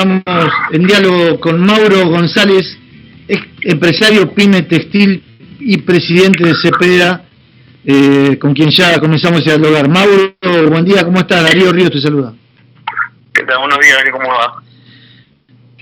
Estamos en diálogo con Mauro González, empresario pyme textil y presidente de Cepeda, con quien ya comenzamos a dialogar. Mauro, buen día, ¿cómo estás? Darío Ríos te saluda. ¿Qué tal? Buenos días, ¿cómo va?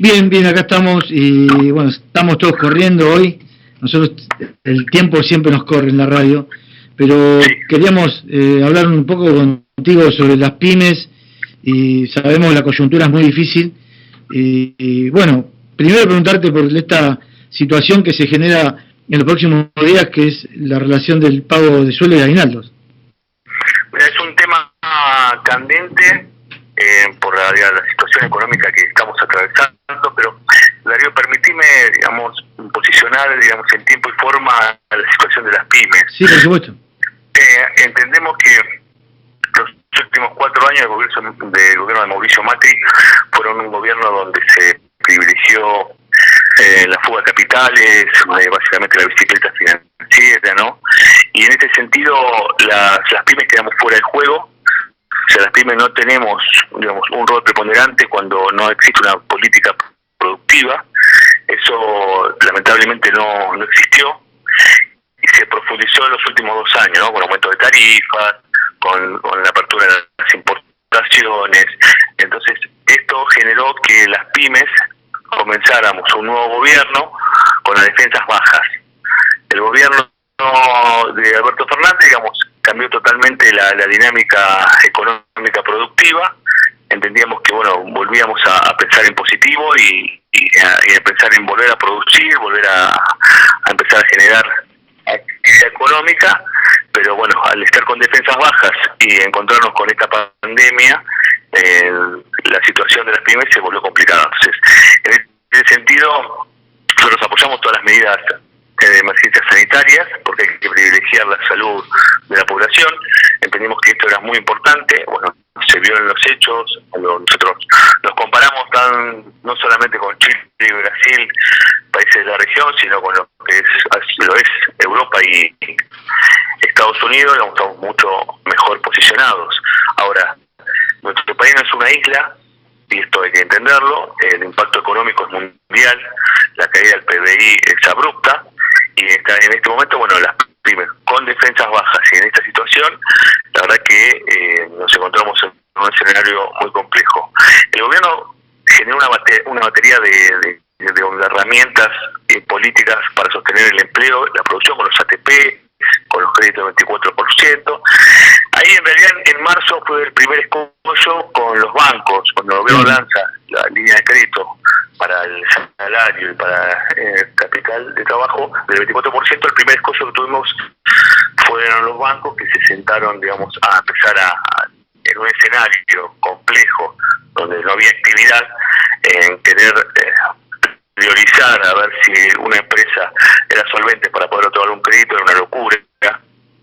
Bien, acá estamos y bueno, estamos todos corriendo hoy. Nosotros, el tiempo siempre nos corre en la radio, pero sí, queríamos hablar un poco contigo sobre las pymes y sabemos la coyuntura es muy difícil. Y bueno, primero preguntarte por esta situación que se genera en los próximos días, que es la relación del pago de sueldo y aguinaldos. Es un tema candente por la situación económica que estamos atravesando, pero Darío, permitime, posicionar, en tiempo y forma la situación de las pymes. Sí, por supuesto. Entendemos que los últimos 4 años del gobierno de Mauricio Macri fueron un gobierno donde se privilegió la fuga de capitales, básicamente la bicicleta financiera, ¿no? Y en este sentido las pymes quedamos fuera del juego. O sea, las pymes no tenemos, un rol preponderante cuando no existe una política productiva. Eso lamentablemente no existió y se profundizó en los últimos 2 años, ¿no? Con aumento de tarifas, con la apertura de las importaciones. Entonces, esto generó que las pymes comenzáramos un nuevo gobierno con las defensas bajas. El gobierno de Alberto Fernández, cambió totalmente la dinámica económica productiva. Entendíamos que, volvíamos a pensar en positivo y a pensar en volver a producir, volver a empezar a generar actividad económica, pero al estar con defensas bajas y encontrarnos con esta pandemia, la situación de las pymes se volvió complicada. Entonces, en ese sentido, nosotros apoyamos todas las medidas de emergencias sanitarias, porque hay que privilegiar la salud de la población. Entendimos que esto era muy importante, se vio en los hechos. Nosotros nos comparamos no solamente con Chile y Brasil, países de la región, sino con lo que es Europa y Estados Unidos, estamos mucho mejor posicionados. Ahora, nuestro país no es una isla, y esto hay que entenderlo. El impacto económico es mundial, la caída del PBI es abrupta, y en este momento, las pymes con defensas bajas y en esta situación, la verdad que nos encontramos en un escenario muy complejo. El gobierno generó una batería de herramientas políticas para sostener el empleo, la producción, con los ATP, con los créditos del 24%. Ahí en realidad en marzo fue el primer escollo con los bancos, cuando el gobierno lanza la línea de crédito para el salario y para el capital de trabajo del 24%. El primer escollo que tuvimos fueron los bancos, que se sentaron, a empezar en un escenario complejo donde no había actividad, en querer priorizar a ver si una empresa era solvente para poder otorgar un crédito. Era una locura,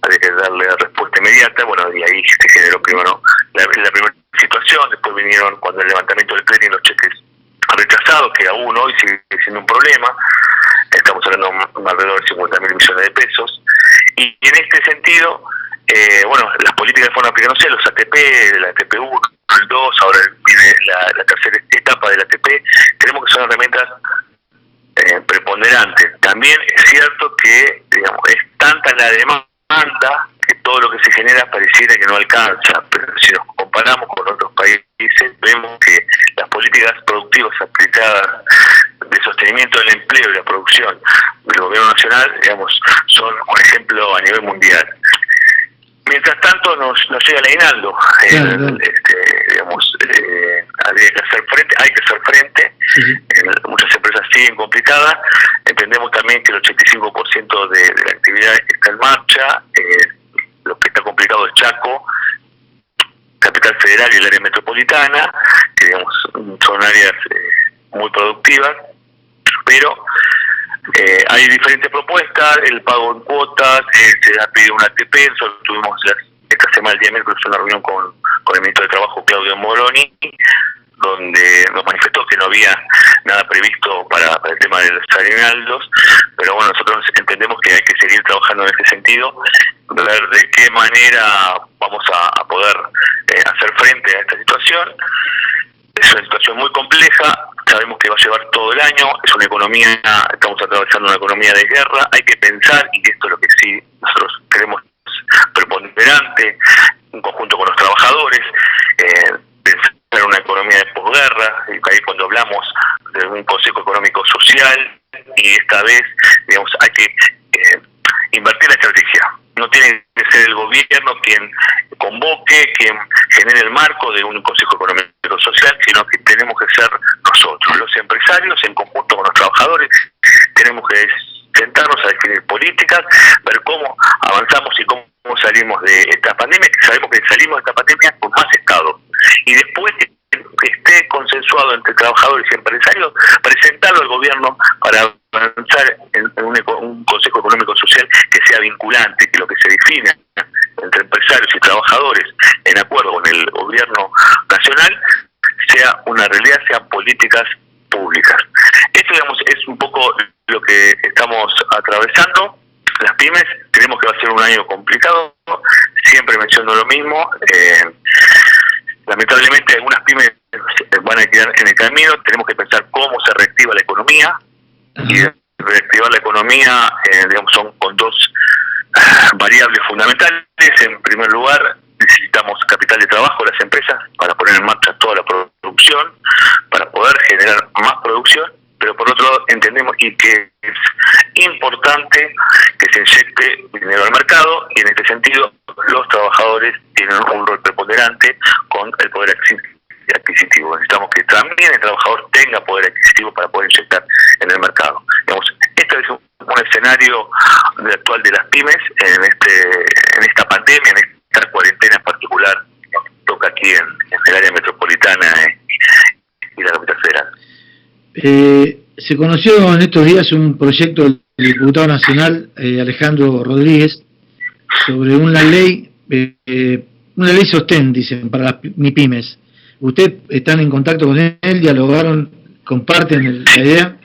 había que darle respuesta inmediata. Y ahí se generó primero la primera situación. Después vinieron, cuando el levantamiento del clearing, los cheques rechazados, que aún hoy sigue siendo un problema. Estamos hablando de alrededor de 50.000 millones de pesos. Y en este sentido, las políticas fueron aplicándose, los ATP, la ATP1, el 2, ahora viene la tercera etapa del ATP. Creemos que son herramientas preponderantes. También es cierto que, es tanta la demanda que todo lo que se genera pareciera que no alcanza, pero si nos comparamos con otros países, vemos que las políticas productivas aplicadas de sostenimiento del empleo y la producción del gobierno nacional, son un ejemplo a nivel mundial. Mientras tanto nos llega el aguinaldo. Hay que hacer frente. Uh-huh. Muchas empresas siguen complicadas. Entendemos también que el 85% de la actividad está en marcha. Lo que está complicado es Chaco, Capital Federal y el área metropolitana, que son áreas muy productivas, pero hay diferentes propuestas. El pago en cuotas, se ha pedido un ATP. Nosotros tuvimos esta semana, el día miércoles, una reunión con el ministro de Trabajo, Claudio Moroni, donde nos manifestó que no había nada previsto para el tema de los aguinaldos, pero nosotros entendemos que hay que seguir trabajando en ese sentido, ver de qué manera vamos a poder hacer frente a esta situación. es una situación muy compleja, sabemos que va a llevar todo el año, es una economía, estamos atravesando una economía de guerra, hay que pensar, y esto es lo que sí nosotros queremos preponderante, en conjunto con los trabajadores, pensar en una economía de posguerra, ahí cuando hablamos de un Consejo Económico Social, y esta vez, digamos, hay que invertir la estrategia. No tiene que ser el gobierno quien convoque, quien genere el marco de un Consejo Económico Social, sino que tenemos que ser nosotros, los empresarios, en conjunto con los trabajadores. Tenemos que sentarnos a definir políticas, ver cómo avanzamos y cómo salimos de esta pandemia, que sabemos que salimos de esta pandemia con más Estado. Y después que esté consensuado entre trabajadores y empresarios, presentarlo al gobierno para avanzar en un Consejo Económico Social que sea vinculante, que lo que se defina entre empresarios y trabajadores en acuerdo con el gobierno nacional sea una realidad, sean políticas públicas. Esto, digamos, es un poco lo que estamos atravesando. Las pymes, creemos que va a ser un año complicado, siempre menciono lo mismo. Lamentablemente algunas pymes van a quedar en el camino, tenemos que pensar cómo se reactiva la economía. Y reactivar la economía, digamos, son con dos variables fundamentales. En primer lugar, necesitamos capital de trabajo de las empresas para poner en marcha toda la producción, para poder generar más producción, pero por otro lado entendemos y que es importante que se inyecte dinero al mercado, y en este sentido los trabajadores tienen un rol preponderante con el poder adquisitivo. Necesitamos que también el trabajador tenga poder adquisitivo para poder inyectar en el mercado. Digamos, este es un escenario actual de las pymes en esta pandemia, en esta cuarentena en particular que toca aquí en el área metropolitana y la capital federal. Se conoció en estos días un proyecto del diputado nacional Alejandro Rodríguez sobre una ley sostén, dicen, para las MIPYMES. ¿Usted están en contacto con él? ¿Dialogaron? ¿Comparten la idea?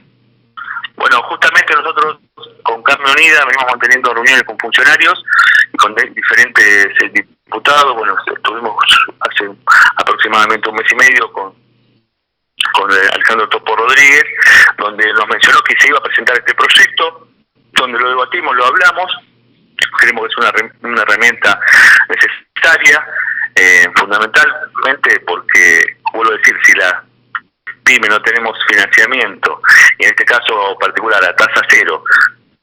Bueno, justamente nosotros con Carne Unida venimos manteniendo reuniones con funcionarios y con diferentes diputados. Bueno, estuvimos hace aproximadamente un mes y medio con Alejandro Topo Rodríguez, donde nos mencionó que se iba a presentar este proyecto, donde lo debatimos, lo hablamos. Creemos que es una herramienta necesaria, fundamentalmente porque, vuelvo a decir, si la PYME no tenemos financiamiento, y en este caso particular a tasa cero,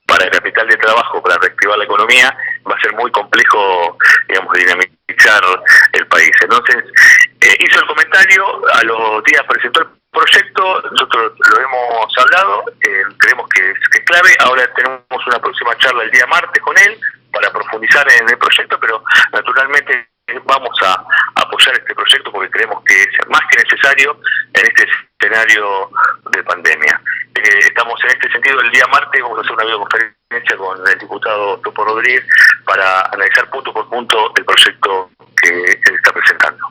para el capital de trabajo, para reactivar la economía, va a ser muy complejo, digamos, dinamizar el país. Entonces, hizo el comentario, a los días presentó el proyecto, nosotros lo hemos hablado, creemos que es clave. Ahora tenemos una próxima charla el día martes con él para profundizar en el proyecto, pero naturalmente vamos a apoyar este proyecto porque creemos que es más que necesario en este escenario de pandemia. Estamos en este sentido, el día martes vamos a hacer una videoconferencia con el diputado Topo Rodríguez para analizar punto por punto el proyecto que él está presentando.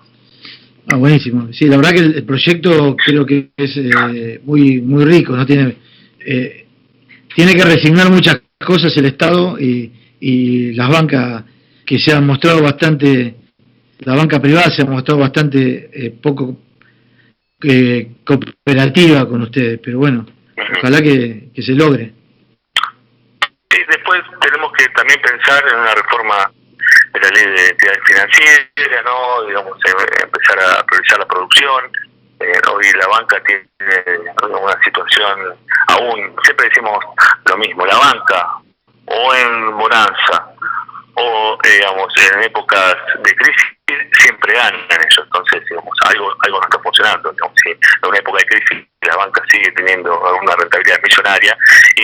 Buenísimo. Sí, la verdad que el proyecto creo que es muy rico, ¿no? Tiene que resignar muchas cosas el Estado y las bancas que se han mostrado bastante, la banca privada se ha mostrado bastante poco cooperativa con ustedes, pero bueno, ojalá que se logre. Y después tenemos que también pensar en una reforma de la ley de entidades financieras, ¿no? Digamos, empezar a priorizar la producción. Hoy la banca tiene una situación aún, siempre decimos lo mismo, la banca o en bonanza o digamos en épocas de crisis siempre ganan ellos. Entonces, digamos, algo no está funcionando. Digamos, si en una época de crisis la banca sigue teniendo una rentabilidad millonaria y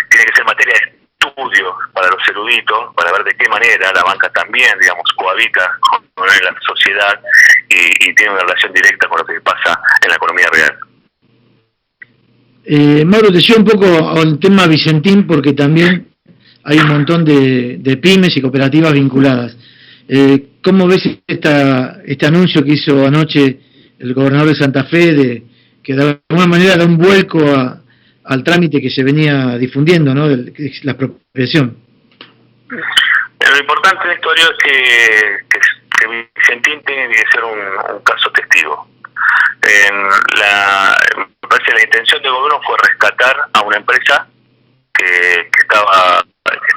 tiene que ser materia de estudio para los eruditos, para ver de qué manera la banca también, digamos, cohabita con la sociedad y tiene una relación directa con lo que pasa en la economía real. Mauro, te llevo un poco al tema Vicentín porque también hay un montón de pymes y cooperativas vinculadas. ¿Cómo ves este anuncio que hizo anoche el gobernador de Santa Fe de que de alguna manera da un vuelco al trámite que se venía difundiendo, ¿no? De la expropiación? Lo importante en la historia es que Vicentín tiene que ser un caso testigo. me parece que la intención del gobierno fue rescatar a una empresa que está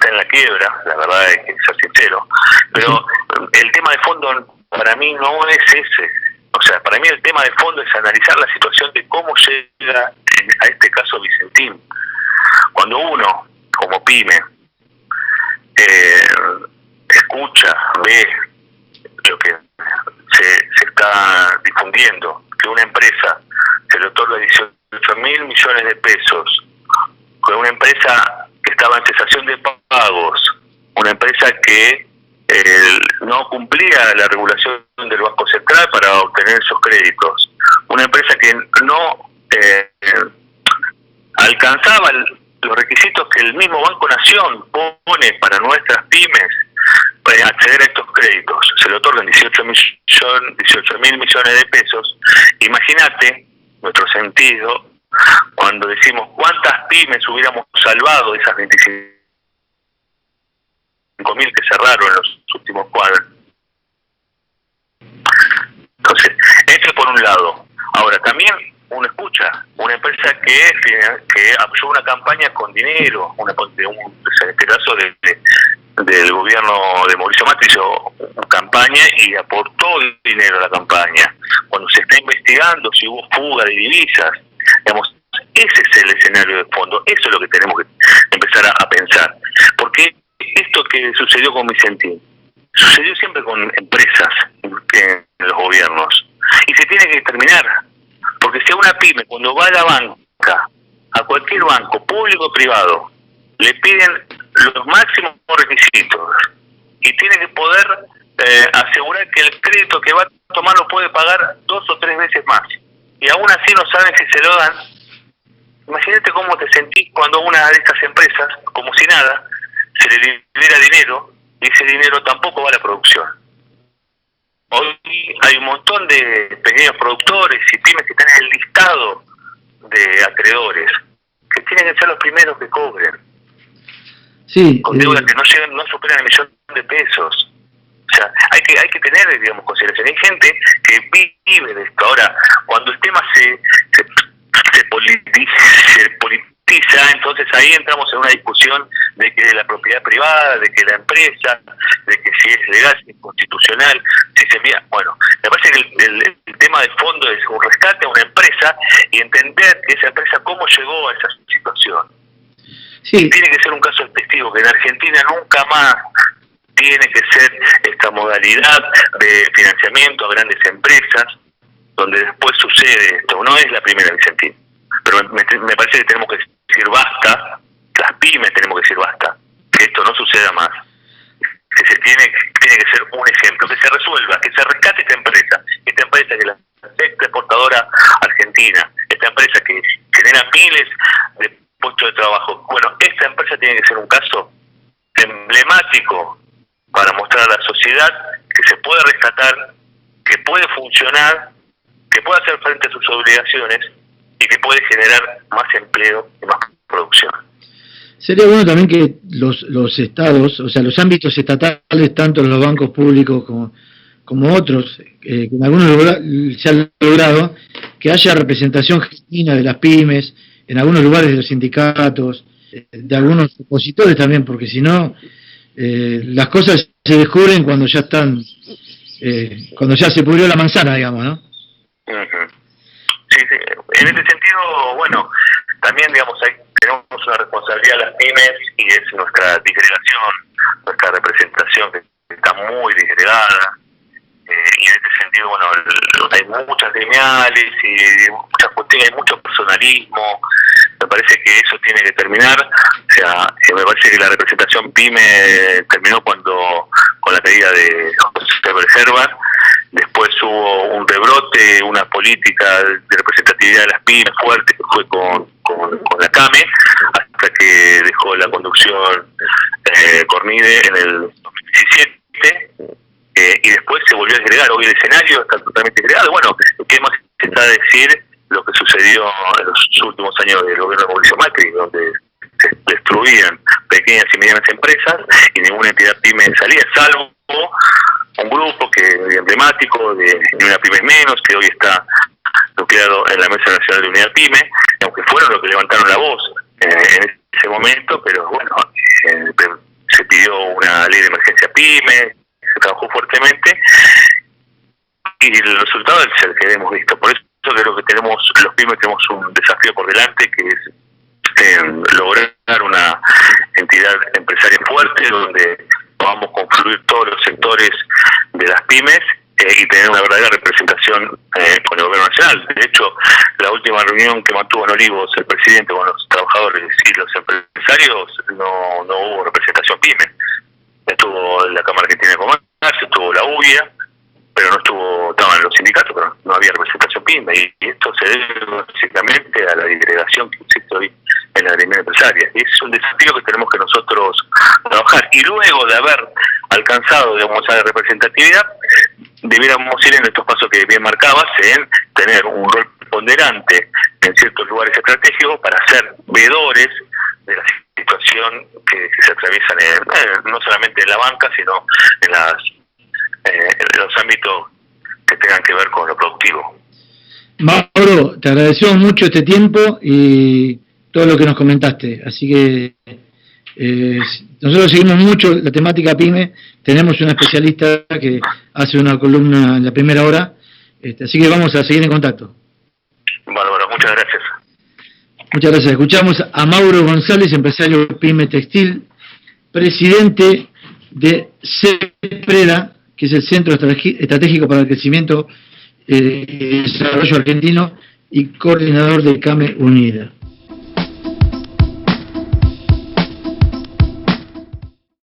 en la quiebra, la verdad es que ser sincero, pero el tema de fondo para mí no es ese. O sea, para mí el tema de fondo es analizar la situación de cómo llega a este caso Vicentín. Cuando uno, como pyme, escucha, ve lo que se está difundiendo, que una empresa se le otorga 18.000 millones de pesos, con una empresa que estaba en cesación de pagos, una empresa que no cumplía la regulación del Banco Central para obtener esos créditos, una empresa que no alcanzaba los requisitos que el mismo Banco Nación pone para nuestras pymes para acceder a estos créditos. Se le otorgan 18.000 millones de pesos. Imagínate nuestro sentido cuando decimos cuántas pymes hubiéramos salvado de esas 25.000 que cerraron en los últimos cuadros. Entonces, esto por un lado. Ahora, también uno escucha una empresa que apoyó una campaña con dinero, en este caso del gobierno de Mauricio Macri hizo una campaña y aportó dinero a la campaña. Cuando se está investigando si hubo fuga de divisas, digamos, ese es el escenario de fondo, eso es lo que tenemos que empezar a pensar. Porque esto que sucedió con Vicentín, sucedió siempre con empresas en los gobiernos, y se tiene que terminar, porque si a una pyme cuando va a la banca, a cualquier banco, público o privado, le piden los máximos requisitos y tiene que poder asegurar que el crédito que va a tomar lo puede pagar 2 o 3 veces más, y aún así no saben si se lo dan. Imagínate cómo te sentís cuando una de estas empresas, como si nada, se le libera dinero y ese dinero tampoco va a la producción. Hoy hay un montón de pequeños productores y pymes que están en el listado de acreedores, que tienen que ser los primeros que cobren. Sí, con deudas que no superan el millón de pesos. O sea, hay que tener, digamos, consideración. Hay gente que vive de esto. Ahora, cuando el tema se politiza, entonces ahí entramos en una discusión de que la propiedad privada, de que la empresa, de que si es legal, si es constitucional, si se envía. Bueno, me parece que el tema de fondo es un rescate a una empresa y entender que esa empresa cómo llegó a esa situación. Sí. Tiene que ser un caso testigo, que en Argentina nunca más tiene que ser esta modalidad de financiamiento a grandes empresas, donde después sucede esto. No es la primera, Vicentín, pero me parece que tenemos que decir basta, las pymes tenemos que decir basta, que esto no suceda más, que se tiene que ser un ejemplo, que se resuelva, que se rescate esta empresa que es la sexta exportadora argentina, esta empresa que genera miles de puestos de trabajo. Bueno, esta empresa tiene que ser un caso emblemático para mostrar a la sociedad que se puede rescatar, que puede funcionar, que puede hacer frente a sus obligaciones y que puede generar más empleo y más producción. Sería bueno también que los estados, o sea, los ámbitos estatales, tanto los bancos públicos como otros, que en algunos lugares se ha logrado, que haya representación genuina de las pymes, en algunos lugares de los sindicatos, de algunos opositores también, porque si no, las cosas se descubren cuando ya están, cuando ya se pudrió la manzana, digamos, ¿no? Uh-huh. Sí, en este sentido, bueno, también, digamos, tenemos una responsabilidad a las pymes y es nuestra disgregación, nuestra representación que está muy disgregada, y en este sentido, bueno, hay muchas gremiales y muchas cuestiones, hay mucho personalismo. Me parece que eso tiene que terminar. O sea, me parece que la representación pyme terminó con la caída de José Reserva. Después hubo un rebrote, una política de representatividad de las pymes fuerte que fue con la CAME, hasta que dejó la conducción Cornide en el 2017, y después se volvió a agregar. Hoy el escenario está totalmente agregado. Bueno, ¿qué más se está a decir lo que sucedió en los últimos años del gobierno de Mauricio Macri, donde se destruían pequeñas y medianas empresas y ninguna entidad pyme salía, salvo un grupo que emblemático de una pyme menos, que hoy está nucleado en la Mesa Nacional de Unidad PYME, aunque fueron los que levantaron la voz en ese momento, pero bueno, se pidió una ley de emergencia PYME, se trabajó fuertemente, y el resultado es el que hemos visto. Por eso creo que los PYME tenemos un desafío por delante, que es lograr una entidad empresaria fuerte, donde podamos confluir todos los sectores de las pymes y tener una verdadera representación con el gobierno nacional. De hecho, la última reunión que mantuvo en Olivos el presidente con los trabajadores y los empresarios, no hubo representación pyme. Estuvo la Cámara Argentina de Comercio, estuvo la UIA, pero estaban los sindicatos, pero no había representación pyme, y esto se debe básicamente a la disgregación que existe hoy en la gremial empresaria. Y es un desafío que tenemos que nosotros trabajar, y luego de haber alcanzado, digamos, esa representatividad, debiéramos ir en estos pasos que bien marcabas, en tener un rol ponderante en ciertos lugares estratégicos para ser veedores de la situación que se atraviesan no solamente en la banca, sino en los ámbitos que tengan que ver con lo productivo. Mauro, te agradecemos mucho este tiempo y todo lo que nos comentaste, así que nosotros seguimos mucho la temática PYME, tenemos una especialista que hace una columna en la primera hora, así que vamos a seguir en contacto. Bárbaro, muchas gracias. Muchas gracias. Escuchamos a Mauro González, empresario PYME Textil, presidente de CEPREDA, que es el Centro Estratégico para el Crecimiento y Desarrollo Argentino, y coordinador de CAME Unida.